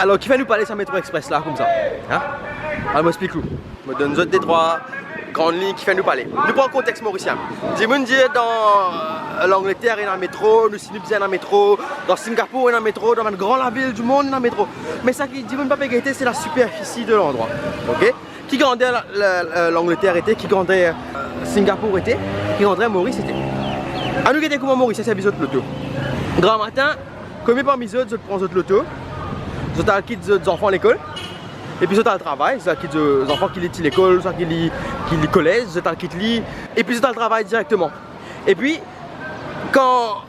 Alors, qui fait nous parler de sa métro express là, comme ça? Hein? Alors, moi, explique-nous. Je me donne nous autres des trois grandes lignes qui fait nous parler. Nous prenons le contexte mauricien. Dis-moi dire dans l'Angleterre, il y a un métro, nous sommes dans un métro, dans Singapour, il y a un métro, dans une grande ville du monde, il y a un métro. Mais ça qui dit pas pégaité, c'est la superficie de l'endroit. Ok? Qui grandait l'Angleterre était, qui grandait Singapour était, qui grandait Maurice était. À nous qui était comment Maurice, c'est l'épisode de l'auto. Grand matin, comme parmi eux, je prends l'auto, je quitte les enfants à l'école. Et puis je le travail, je quitte les enfants qui lisent l'école, qui lisent le collège, je quitte lit. Et puis je le travail directement. Et puis, quand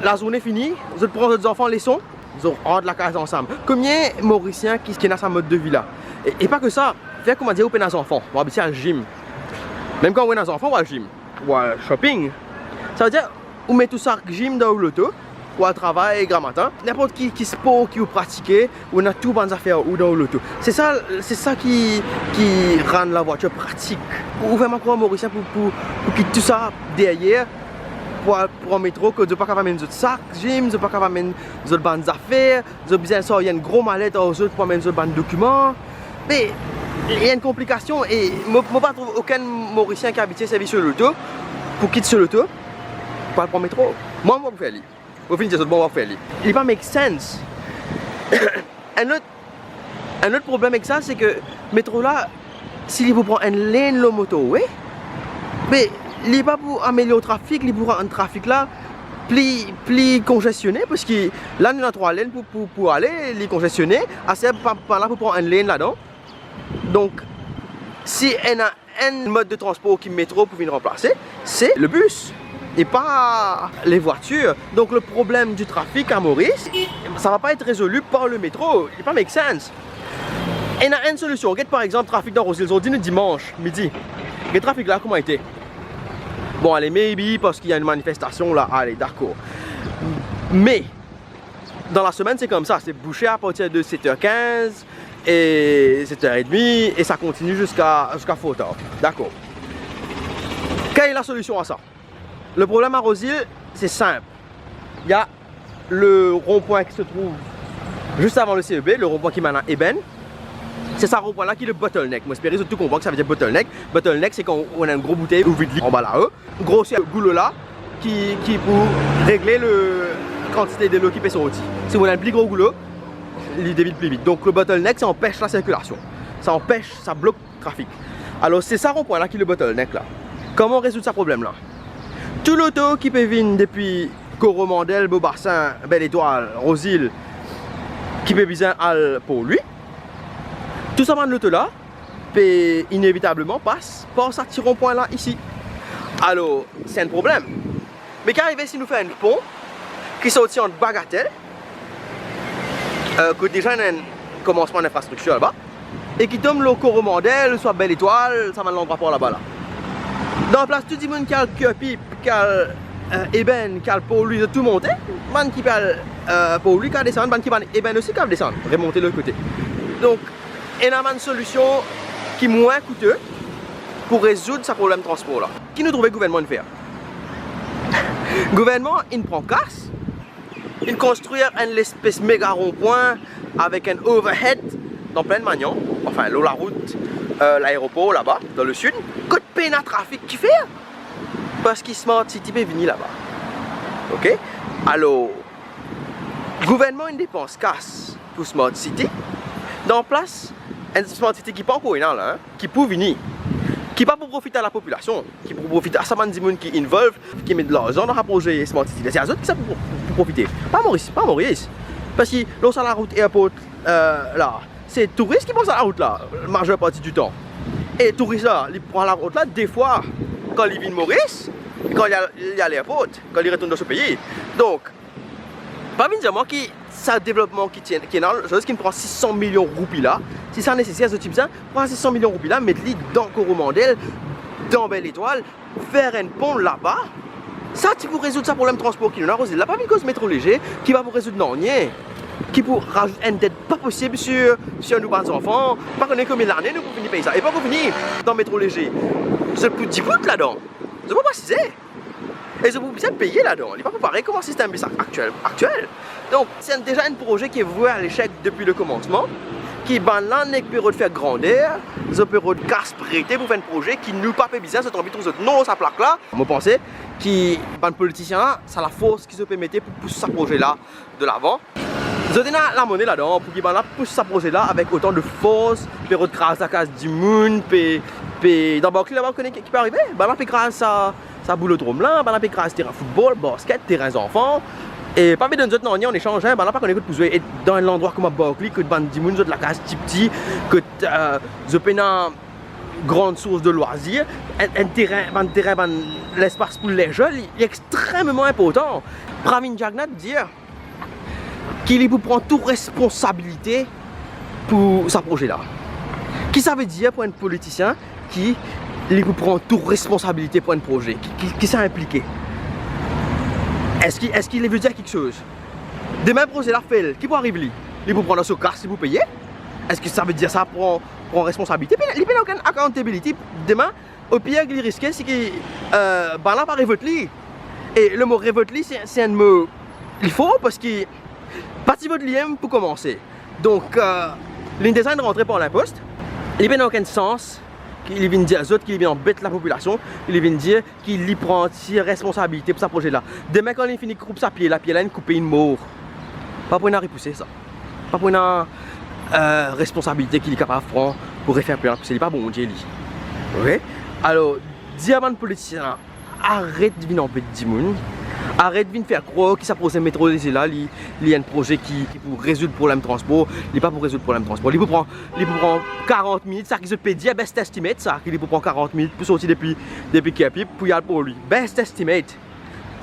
la journée finit, je prends les enfants les leçons, je rentre la case ensemble. Combien de Mauriciens qui ont sa mode de vie là? Et pas que ça, faire comment dire, on peut des enfants, on va habiter à le gym. Même quand on est des enfants, on va au gym, ou à shopping. Ça veut dire, on met tout ça au gym dans l'auto, ou à travail, grand matin. N'importe qui sport qui vous pratiquez, on a tout bonnes affaires ou dans l'auto. C'est ça qui rend la voiture pratique. Ou vraiment quoi Mauricien pour quitter tout ça derrière pour un métro, que je ne peux pas amener un sac gym, je ne peux pas amener des bonnes affaires, je besoin de une grosse mallette aux autres pour amener des bonnes documents. Mais il y a une complication et je ne pas trouver aucun Mauricien qui habite service sur l'auto pour quitter sur l'auto pour aller prendre le métro. Moi, je vais faire ça. Au fin de ça, bon, on va faire. Il n'est pas make sense. un autre problème avec ça, c'est que le métro là, s'il vous prend une ligne de moto, oui, mais il n'est pas pour améliorer le trafic, il est pour un trafic là plus congestionné, parce que là, nous avons 3 lignes pour aller, il est congestionné, assez par là pour prendre une ligne là-dedans. Donc, si on a un mode de transport qui est métro pour venir remplacer, c'est le bus. Et pas les voitures. Donc le problème du trafic à Maurice, ça va pas être résolu par le métro. Il pas make sense. Et il y a une solution. Regarde par exemple trafic dans Rosehill. Aujourd'hui, dimanche midi. Le trafic là, comment était? Bon, allez, maybe parce qu'il y a une manifestation là. Allez, d'accord. Mais dans la semaine, c'est comme ça. C'est bouché à partir de 7h15 et 7h30 et ça continue jusqu'à fort tard. D'accord. Quelle est la solution à ça? Le problème à Rosehill, c'est simple. Il y a le rond-point qui se trouve juste avant le CEB, le rond-point qui mène à Eben. C'est ce rond-point-là qui est le bottleneck. Moi, j'espère que tout comprend que ça veut dire bottleneck. Bottleneck, c'est quand on a une grosse bouteille ou vide en bas là-haut. Gros goulot là qui pour régler la quantité de l'eau qui peut sortir. Si on a un plus gros goulot, il dévide plus vite. Donc le bottleneck, ça empêche la circulation. Ça empêche, ça bloque le trafic. Alors c'est ça rond-point-là qui est le bottleneck là. Comment résoudre ce problème-là? Tout l'auto qui peut venir depuis Coromandel, Beaubassin, Belle Étoile, Rosehill, qui peut venir pour lui, tout ça de l'auto là, peut inévitablement passe par ce petit rond-point là ici. Alors, c'est un problème. Mais qu'arrive si nous faisons un pont qui sortit en Bagatelle, que déjà il y a un commencement d'infrastructure là-bas, et qui tombe le Coromandel, soit Belle Étoile, ça va l'endroit pour là-bas là. Dans la place, tout le monde qui a le cœur pipe, qui a Eben, qui a le pour lui de tout monter, man qui parle pour lui qui a descendu, man qui parle Eben aussi qui a descendu, remonter de l'autre côté. Donc, il y a une solution qui est moins coûteuse pour résoudre ce problème de transport là. Qui nous trouve le gouvernement de faire? Le gouvernement, il prend casse, il construit un espèce méga rond-point avec un overhead dans plein de manions, enfin la route, l'aéroport là-bas, dans le sud. Côte peine à trafic qui fait? Parce que Smart City peut venir là-bas. Ok? Alors, le gouvernement il dépense casse pour Smart City. Dans place, un Smart City qui n'est pas encore là, hein, qui peut venir. Qui pas pour profiter à la population, qui pour profiter à certains gens qui involvent, qui mettent de l'argent dans le projet Smart City. C'est à eux qui ça pour profiter. Pas Maurice. Parce que lorsqu'on a la route airport là, c'est les touristes qui passent à la route là, la majeure partie du temps. Et les touristes là, ils prennent la route là des fois quand ils viennent Maurice, quand il y a l'airport, quand ils retournent dans ce pays. Donc, pas évidemment que ça développement qui est dans chose qui me prend 600 millions de roupies là. Si ça nécessaire ce type ça, prendre 600 millions de roupies là, mettre-les dans Coromandel, dans Belle Étoile, faire un pont là-bas. Ça, tu pour résoudre ça problème de transport qui nous a arrosé. Là, pas une cause métro léger qui va pour résoudre non, rien. Qui pour rajouter une dette pas possible sur nos bons enfants. Pas qu'on ait combien d'années nous pour finir payer ça. Et pas pour finir dans métro léger. C'est plus 10 bouts là-dedans. Je ne sais pas si c'est. Et c'est pour bien payer là-dedans. Il n'est pas préparé comme un système actuel. Donc, c'est déjà un projet qui est voué à l'échec depuis le commencement, qui ban là n'est que de faire grandir, ce peut de casse prêter pour faire un projet qui nous pas fait bizarre, c'est envie de trouver non sa plaque là. Moi pensais qui ban politicien là, c'est la force qui se permettait pour pousser ce projet là de l'avant. Ils ont la monnaie là-dedans pour qu'ils poussent ce projet là avec autant de force, pour de grâce à la case du monde, puis dans Barclay là-bas qui peut arriver, ben là grâce à sa boulodrome là, ben là grâce à terrain football, basket, terrain enfants. Et pas besoin de nous en échange, ben là pas qu'on écoute pour jouer dans un endroit comme à Barclay, que de du monde de la case petit, que je peux une grande source de loisirs, un terrain, l'espace pour les jeunes, il est extrêmement important. Pravin Jagnat dit qu'il peut prendre toute responsabilité pour ce projet-là. Qui ça veut dire pour un politicien qui peut prendre toute responsabilité pour un projet? Qui ça impliqué? Est-ce qu'il veut dire quelque chose? Demain, le projet là fait, qui peut arriver? Il peut prendre ce casse, il peut payer? Est-ce que ça veut dire ça prend responsabilité? Il n'y a aucune accountability. Demain, au pire, il risque, c'est qu'il là pas révolte. Et le mot révolte, c'est un mot il faut parce que parti votre lien pour commencer. Donc, l'intérêt de rentrer par l'imposte, il n'a aucun sens. Il vient dire aux autres qu'il vient embêter la population, il vient dire qu'il y prend ses responsabilités pour ce projet-là. Demain, quand il finit de couper sa pied, la pied là, il coupe une mort. Pas pour une repousser ça. Pas pour une responsabilité qu'il est capable de prendre pour refaire plus. C'est pas bon, Dieu. Ok? Alors, dire à un politicien, arrête de venir embêter du monde. Arrête de venir faire croire que ça projet métro là, il y a un projet qui pour résoudre le problème de transport, il n'est pas pour résoudre le problème de transport. Il peut prendre 40 minutes, ça qui se peut dire best estimate, ça qu'il peut prendre 40 minutes pour sortir depuis Capi pour y aller pour lui. Best estimate.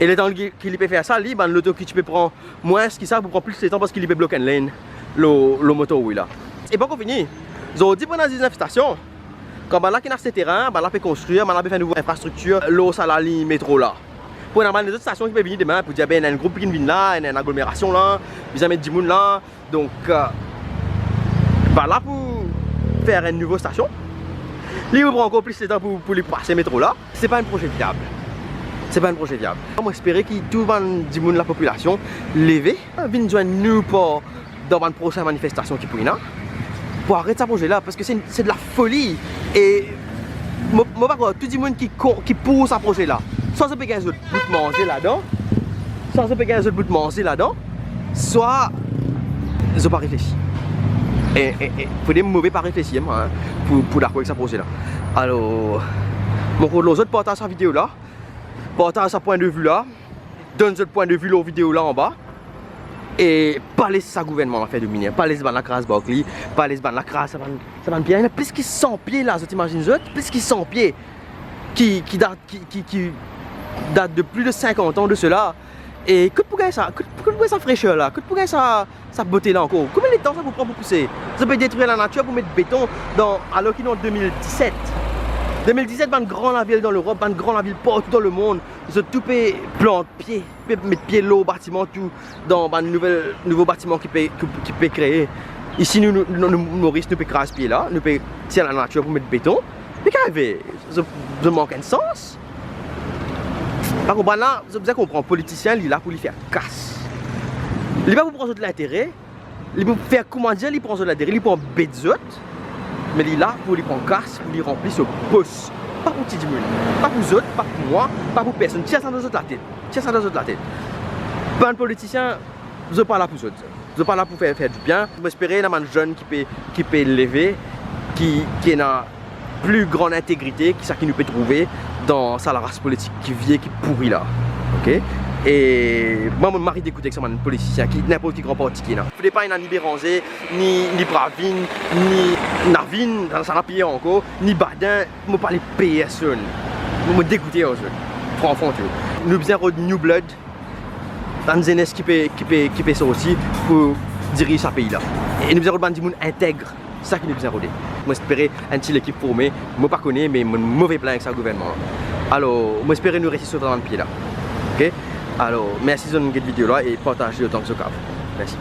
Et le temps qu'il peut faire ça, l'auto qui peut prendre moins ce qui ça pour prendre plus de temps parce qu'il peut bloquer une lane, le moto oui là. Et pas qu'on finit. Ils ont dit pendant 19 stations, quand là qui a ce terrain, là peut construire, là peut faire une nouvelle infrastructure, l'eau ça la ligne métro là. Pour les autres stations qui peuvent venir demain pour dire ben il y a un groupe qui vient là, il y a une agglomération là, ils amènent du monde là. Donc là pour faire une nouvelle station, il prend encore plus de temps pour lui passer le métro là. C'est pas un projet viable. C'est pas un projet viable. On espère que tout le monde du monde de la population levé, vienne joindre nous pour dans une prochaine manifestation qui pourrait pour arrêter ce projet là parce que c'est de la folie et moi pas tout le monde qui pousse ce projet là. Soit ça peut gagner un autre bout de manger là-dedans, soit ils n'ont pas réfléchi. Et il faut des mauvais pas réfléchir hein, pour d'accord avec ce projet là. Alors, mon cours de l'autre partage sa vidéo là, partage sa point de vue là, donne ce point de vue la vidéo là en bas. Et pas laisser sa gouvernement à faire dominer, pas laisser la crasse Barclay, pas laisser la crasse, ça va bien. Il y a plus qui 100 pieds là, tu t'imagines, plus qui 100 pieds qui date de plus de 50 ans de cela. Et que pour gagner ça, que pour gagner sa fraîcheur là, que pour gagner sa beauté là encore. Combien de temps ça vous prend pour pousser? Ça peut détruire la nature pour mettre béton alors qu'il est en 2017. 2017, ban grand la ville dans l'Europe, ban grand la ville partout dans le monde. Ils ont tout payé plante pied, mettre pied l'eau bâtiment tout dans un nouveau bâtiment qui peut créer. Ici nous Maurice nous peut craser pied là, nous peut tirer la nature pour mettre béton. Mais qu'est-ce que ça manque un sens? Par contre, là, vous avez compris, un politicien, il est là pour lui faire casse. Il n'est pas pour prendre de l'intérêt, il est pour faire comment dire, il prend de l'intérêt, il prend bête zot, mais il est là pour lui prendre casse, pour lui remplir ce poste. Pas pour petit monde, pas pour zot, pas pour moi, pas pour personne. Tiens ça dans la tête, tiens ça dans la tête. Pas un politicien, je ne suis pas là pour zot, je ne suis pas là pour faire du bien. J'espère qu'il y a un jeune qui peut lever, qui a plus grande intégrité que ça qu'il nous peut trouver dans la race politique qui vient, qui pourrit là. Ok? Et moi, mon mari d'écouter que c'est un politicien qui n'importe qui grand parti qui est là. Il ne faut pas ni Béranger, ni Pravin, ni Navin, ça n'a payé encore, ni Badin, je ne pas les payer à ceux. Je me dégoûter aux autres. Franchement, nous avons besoin de new blood, une jeunesse qui peut sortir pour diriger ce pays là. Et nous avons besoin de monde intègre. C'est ça qui nous besoin de. Moi j'espère une petite équipe formée, moi pas connais mais mon mauvais plan avec ça gouvernement. Alors, moi j'espère nous rester sur le pied là. OK? Alors, merci de cette vidéo là et partagez autant que ce cas. Merci.